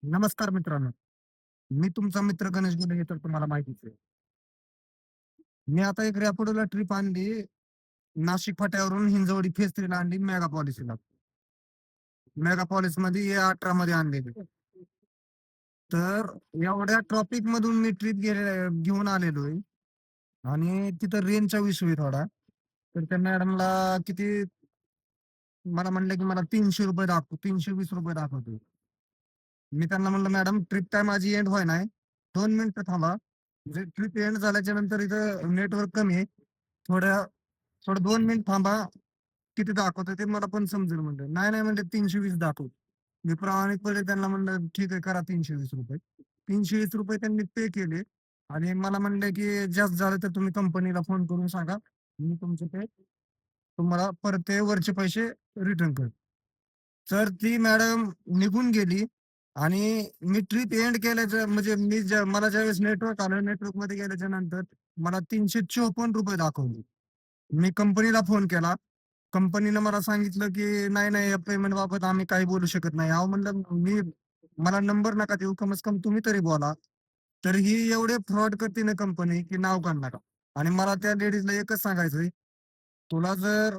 नमस्कार मित्रांनो. मी तुमचा मित्र गणेश गुले हे तर तुम्हाला माहितीच आहे. मी आता एक रॅपिडोला ट्रिप आणली. नाशिक फाट्यावरून हिंजवडी फेज 3 ला आणली मेगा पॉलिसीला. मेगा पॉलिसमध्ये A18 मध्ये आणलेली. तर एवढ्या ट्रॉफिकमधून मी ट्रिप घेऊन आलेलोय आणि तिथं रेंजचा इश्यू आहे थोडा. तर त्या मॅडमला किती मला म्हणलं, की मला ₹300 ₹320 दाखवतोय. मी त्यांना म्हणलं, "मॅडम ट्रिप काय माझी एंड होईना. 2 मिनिटं थांबा." म्हणजे ट्रिप एंड झाल्याच्या नंतर इथं नेटवर्क कमी आहे. थोड्या थोडं 2 मिनिट थांबा, किती दाखवतंय ते मला पण समजेल म्हणलं. नाही, नाही म्हणले 320 दाखव. मी प्रामाणिकपणे त्यांना म्हणलं, "ठीक आहे करा ₹320." ₹320 त्यांनी पे केले आणि मला म्हणले, की "जास्त झालं तर तुम्ही कंपनीला फोन करून सांगा. मी तुमचे ते तुम्हाला परत ते वरचे पैसे रिटर्न करतो." तर ती मॅडम निघून गेली आणि मी ट्रिप एंड केल्याचं म्हणजे मला ज्यावेळेस नेटवर्क आलं, नेटवर्कमध्ये गेल्याच्या नंतर मला ₹354 दाखवले. मी कंपनीला फोन केला. कंपनीनं मला सांगितलं, की "नाही, नाही, या पेमेंटबाबत आम्ही काही बोलू शकत नाही." अहो म्हणलं, मला नंबर नका देऊ, कमीत कमी तुम्ही तरी बोला. तर ही एवढे फ्रॉड करते ना कंपनी, की नाव काढू नका. आणि मला त्या लेडीजला एकच सांगायचंय, तुला जर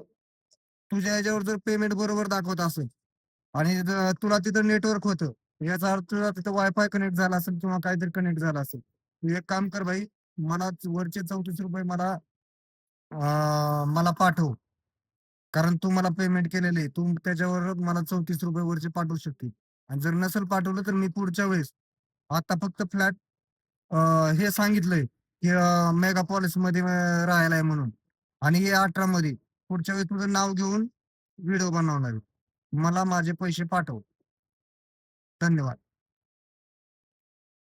तुझ्या ह्याच्यावर जर पेमेंट बरोबर दाखवत असेल आणि तुला तिथं नेटवर्क होतं, याचा अर्थ तुला तिथं वायफाय कनेक्ट झाला असेल किंवा काहीतरी कनेक्ट झालं असेल. तू एक काम कर भाई, मला वरचे ₹34 मला पाठव. कारण तू मला पेमेंट केलेलं आहे. तू त्याच्यावर मला ₹34 वरचे पाठवू शकते. आणि जर नसेल पाठवलं तर मी पुढच्या वेळेस आता फक्त फ्लॅट हे सांगितलंय, की मेगा पॉलिसमध्ये राहायला आहे म्हणून आणि हे 18 मध्ये. पुढच्या वेळेस तुझं नाव घेऊन व्हिडिओ बनवणार आहे. मला माझे पैसे पाठव. धन्यवाद.